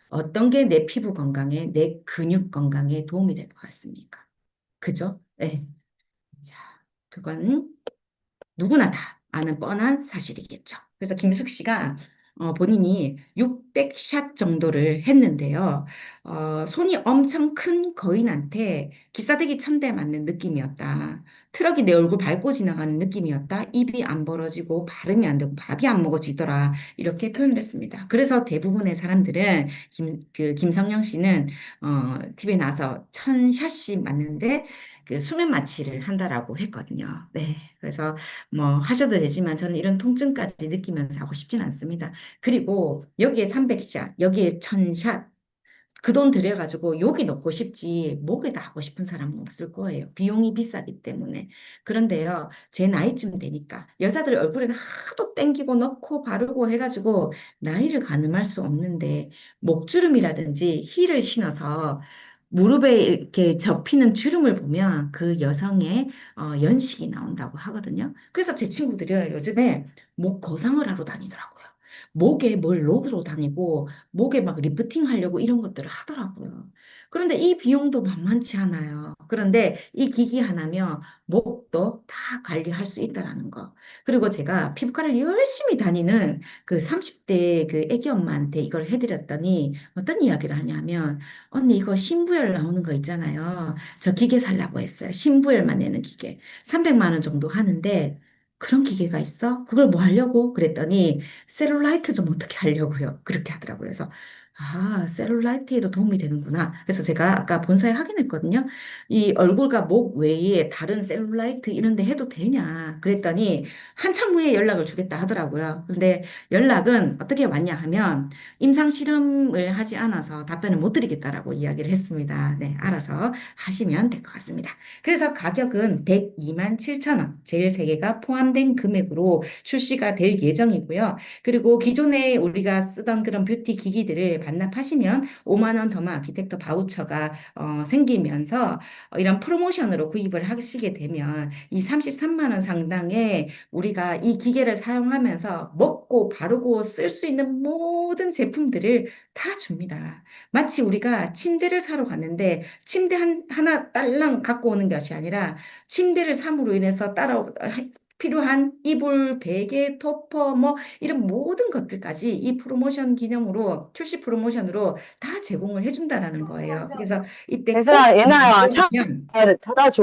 어떤 게 내 피부 건강에, 내 근육 건강에 도움이 될 것 같습니까? 그죠? 네. 자, 그건 누구나 다 아는 뻔한 사실이겠죠. 그래서 김숙 씨가 본인이 600샷 정도를 했는데요. 손이 엄청 큰 거인한테 기사대기 1,000대 맞는 느낌이었다. 트럭이 내 얼굴 밟고 지나가는 느낌이었다. 입이 안 벌어지고 발음이 안 되고 밥이 안 먹어지더라. 이렇게 표현을 했습니다. 그래서 대부분의 사람들은 김성령 씨는 TV에 나와서 1,000샷씩 맞는데 그 수면 마취를 한다라고 했거든요. 네. 그래서 뭐 하셔도 되지만 저는 이런 통증까지 느끼면서 하고 싶진 않습니다. 그리고 여기에 300샷, 여기에 1,000샷 그 돈 들여가지고 여기 넣고 싶지 목에다 하고 싶은 사람은 없을 거예요. 비용이 비싸기 때문에. 그런데요, 제 나이쯤 되니까 여자들 얼굴에는 하도 땡기고 넣고 바르고 해가지고 나이를 가늠할 수 없는데 목주름이라든지 힐을 신어서 무릎에 이렇게 접히는 주름을 보면 그 여성의 연식이 나온다고 하거든요. 그래서 제 친구들이 요즘에 목 거상을 하러 다니더라고요. 목에 뭘 놓으러 다니고 목에 막 리프팅 하려고 이런 것들을 하더라고요. 그런데 이 비용도 만만치 않아요. 그런데 이 기기 하나면 목도 다 관리할 수 있다라는 거. 그리고 제가 피부과를 열심히 다니는 그 30대 그 애기 엄마한테 이걸 해드렸더니 어떤 이야기를 하냐면 언니 이거 신부열 나오는 거 있잖아요. 저 기계 살라고 했어요. 신부열만 내는 기계. 300만 원 정도 하는데 그런 기계가 있어? 그걸 뭐 하려고? 그랬더니 셀룰라이트 좀 어떻게 하려고요? 그렇게 하더라고요. 그래서 아, 셀룰라이트에도 도움이 되는구나. 그래서 제가 아까 본사에 확인했거든요. 이 얼굴과 목 외에 다른 셀룰라이트 이런 데 해도 되냐? 그랬더니 한참 후에 연락을 주겠다 하더라고요. 근데 연락은 어떻게 왔냐 하면 임상 실험을 하지 않아서 답변을 못 드리겠다라고 이야기를 했습니다. 네, 알아서 하시면 될 것 같습니다. 그래서 가격은 102만 7천 원, 제일 세 개가 포함된 금액으로 출시가 될 예정이고요. 그리고 기존에 우리가 쓰던 그런 뷰티 기기들을 반납하시면 5만 원 더마 아키텍터 바우처가 생기면서 이런 프로모션으로 구입을 하시게 되면 이 33만 원 상당의 우리가 이 기계를 사용하면서 먹고 바르고 쓸 수 있는 모든 제품들을 다 줍니다. 마치 우리가 침대를 사러 갔는데 침대 하나 딸랑 갖고 오는 것이 아니라 침대를 삼으로 인해서 따라 필요한 이불, 베개, 토퍼, 뭐 이런 모든 것들까지 이 프로모션 기념으로 출시 프로모션으로 다 제공을 해준다라는 거예요. 그래서 이때 꼭 얘들아, 얘나야, 구매하시면 찾아줘.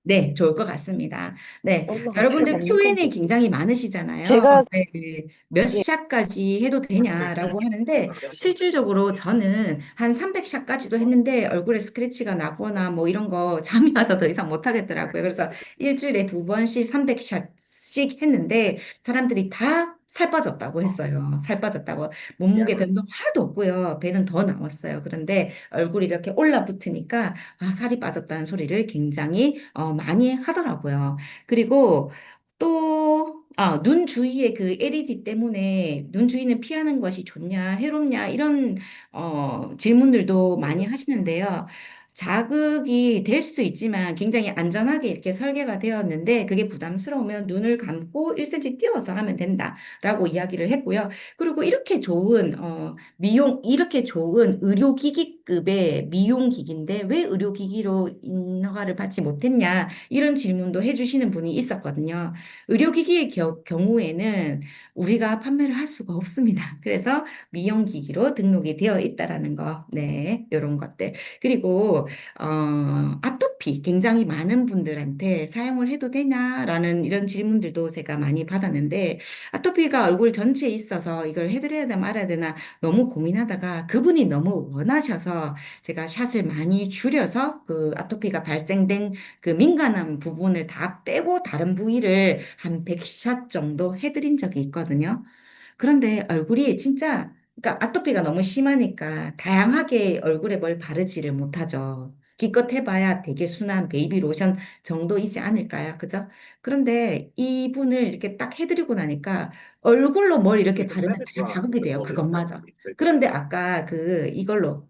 네, 좋을 것 같습니다. 네, 엄마가 필요가 여러분들 없는 Q&A 건데. 굉장히 많으시잖아요. 제가, 네, 네. 몇 예, 샷까지 해도 되냐라고 하는데 실질적으로 저는 한 300샷까지도 했는데 얼굴에 스크래치가 나거나 뭐 이런 거 잠이 와서 더 이상 못 하겠더라고요. 그래서 일주일에 2번씩 300샷씩 했는데 사람들이 다 살 빠졌다고 했어요. 살 빠졌다고. 몸무게 변동 하나도 없고요. 배는 더 나왔어요. 그런데 얼굴이 이렇게 올라붙으니까 아, 살이 빠졌다는 소리를 굉장히 많이 하더라고요. 그리고 또, 눈 주위에 그 LED 때문에 눈 주위는 피하는 것이 좋냐, 해롭냐, 이런, 질문들도 많이 하시는데요. 자극이 될 수도 있지만 굉장히 안전하게 이렇게 설계가 되었는데 그게 부담스러우면 눈을 감고 1cm 띄워서 하면 된다라고 이야기를 했고요. 그리고 이렇게 좋은 의료기기급의 미용기기인데 왜 의료기기로 인허가를 받지 못했냐 이런 질문도 해주시는 분이 있었거든요. 의료기기의 경우에는 우리가 판매를 할 수가 없습니다. 그래서 미용기기로 등록이 되어 있다라는 거, 네, 이런 것들. 그리고 아토피 굉장히 많은 분들한테 사용을 해도 되냐라는 이런 질문들도 제가 많이 받았는데 아토피가 얼굴 전체에 있어서 이걸 해드려야 되나 말아야 되나 너무 고민하다가 그분이 너무 원하셔서 제가 샷을 많이 줄여서 그 아토피가 발생된 그 민감한 부분을 다 빼고 다른 부위를 한 100샷 정도 해드린 적이 있거든요. 그런데 얼굴이 진짜 그러니까 아토피가 너무 심하니까 다양하게 얼굴에 뭘 바르지를 못하죠. 기껏 해봐야 되게 순한 베이비 로션 정도이지 않을까요? 그죠? 그런데 이분을 이렇게 딱 해드리고 나니까 얼굴로 뭘 이렇게 바르면 다 자극이 돼요. 그것마저. 그런데 아까 이걸로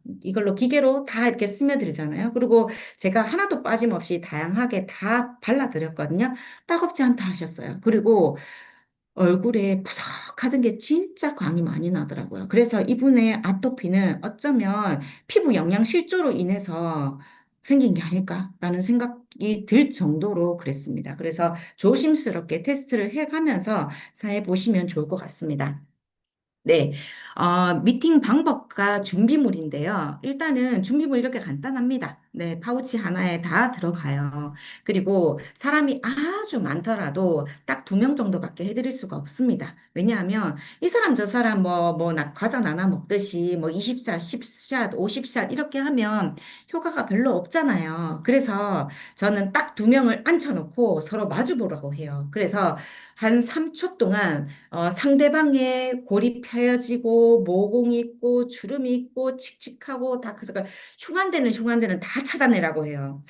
기계로 다 이렇게 스며들잖아요. 그리고 제가 하나도 빠짐없이 다양하게 다 발라드렸거든요. 따갑지 않다 하셨어요. 그리고 얼굴에 푸석하던 게 진짜 광이 많이 나더라고요. 그래서 이분의 아토피는 어쩌면 피부 영양 실조로 인해서 생긴 게 아닐까라는 생각이 들 정도로 그랬습니다. 그래서 조심스럽게 테스트를 해가면서 사해 보시면 좋을 것 같습니다. 네, 미팅 방법과 준비물인데요. 일단은 준비물 이렇게 간단합니다. 네, 파우치 하나에 다 들어가요. 그리고 사람이 아주 많더라도 딱 2명 정도밖에 해드릴 수가 없습니다. 왜냐하면 이 사람 저 사람 과자 나눠 먹듯이 뭐 20샷, 10샷, 50샷 이렇게 하면 효과가 별로 없잖아요. 그래서 저는 딱 2명을 앉혀놓고 서로 마주 보라고 해요. 그래서 한 3초 동안 상대방의 골이 펴여지고 모공이 있고 주름이 있고 칙칙하고 다 그래서 흉한데는 다 찾아내라고 해요.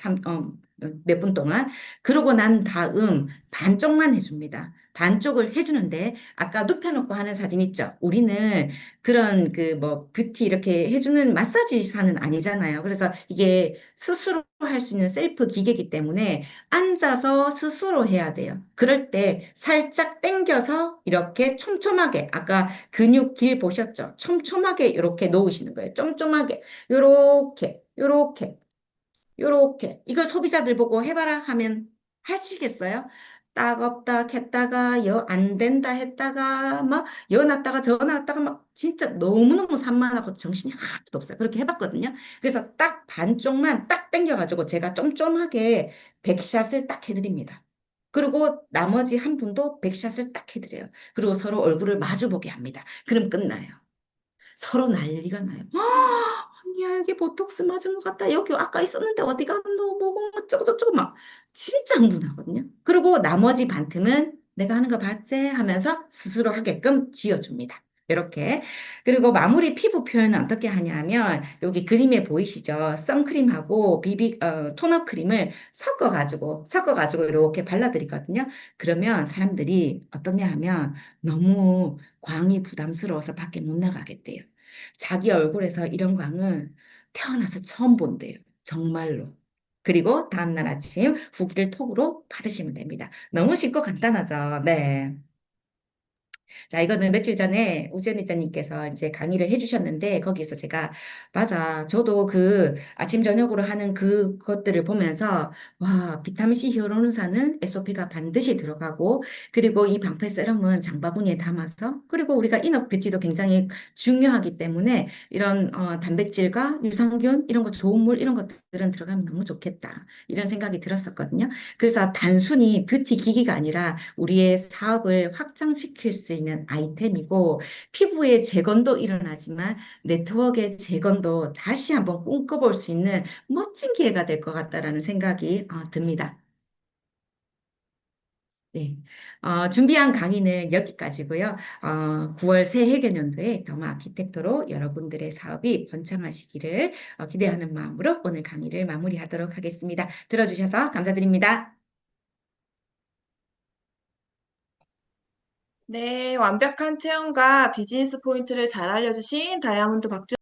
몇 분 동안. 그러고 난 다음 반쪽만 해줍니다. 반쪽을 해주는데 아까 눕혀놓고 하는 사진 있죠? 우리는 그런 그 뭐 뷰티 이렇게 해주는 마사지사는 아니잖아요. 그래서 이게 스스로 할 수 있는 셀프 기계이기 때문에 앉아서 스스로 해야 돼요. 그럴 때 살짝 당겨서 이렇게 촘촘하게, 아까 근육 길 보셨죠? 촘촘하게 이렇게 놓으시는 거예요. 촘촘하게. 요렇게, 요렇게, 요렇게. 이걸 소비자들 보고 해봐라 하면 하시겠어요? 따갑다 했다가 안 된다 했다가 막 놨다가 놨다가 막 진짜 너무너무 산만하고 정신이 하나도 없어요. 그렇게 해봤거든요. 그래서 딱 반쪽만 딱 당겨가지고 제가 쫌쫌하게 100샷을 딱 해드립니다. 그리고 나머지 한 분도 100샷을 딱 해드려요. 그리고 서로 얼굴을 마주보게 합니다. 그럼 끝나요. 서로 난리가 나요. 언니야, 여기 보톡스 맞은 것 같다. 여기 아까 있었는데 어디 갔노? 뭐고 어쩌고저쩌고 막 진짜 흥분하거든요. 그리고 나머지 반틈은 내가 하는 거 봤지? 하면서 스스로 하게끔 지어줍니다. 이렇게. 그리고 마무리 피부 표현은 어떻게 하냐면 여기 그림에 보이시죠? 선크림하고 토너 크림을 섞어가지고 이렇게 발라드리거든요. 그러면 사람들이 어떠냐 하면 너무 광이 부담스러워서 밖에 못 나가겠대요. 자기 얼굴에서 이런 광은 태어나서 처음 본대요. 정말로. 그리고 다음날 아침 후기를 톡으로 받으시면 됩니다. 너무 쉽고 간단하죠. 네. 자, 이거는 며칠 전에 우지연 이자님께서 이제 강의를 해주셨는데, 거기에서 제가, 맞아. 저도 그 아침, 저녁으로 하는 그것들을 보면서, 와, 비타민C 히어로는사는 SOP가 반드시 들어가고, 그리고 이 방패 세럼은 장바구니에 담아서, 그리고 우리가 인업 뷰티도 굉장히 중요하기 때문에, 이런 단백질과 유산균, 이런 거 좋은 물, 이런 것들은 들어가면 너무 좋겠다. 이런 생각이 들었었거든요. 그래서 단순히 뷰티 기기가 아니라 우리의 사업을 확장시킬 수 있는 아이템이고 피부의 재건도 일어나지만 네트워크의 재건도 다시 한번 꿈꿔볼 수 있는 멋진 기회가 될 것 같다라는 생각이 듭니다. 네. 준비한 강의는 여기까지고요. 9월 새해 개년도에 더마 아키텍토로 여러분들의 사업이 번창하시기를 기대하는 마음으로 오늘 강의를 마무리하도록 하겠습니다. 들어주셔서 감사드립니다. 네, 완벽한 체험과 비즈니스 포인트를 잘 알려주신 다이아몬드 박주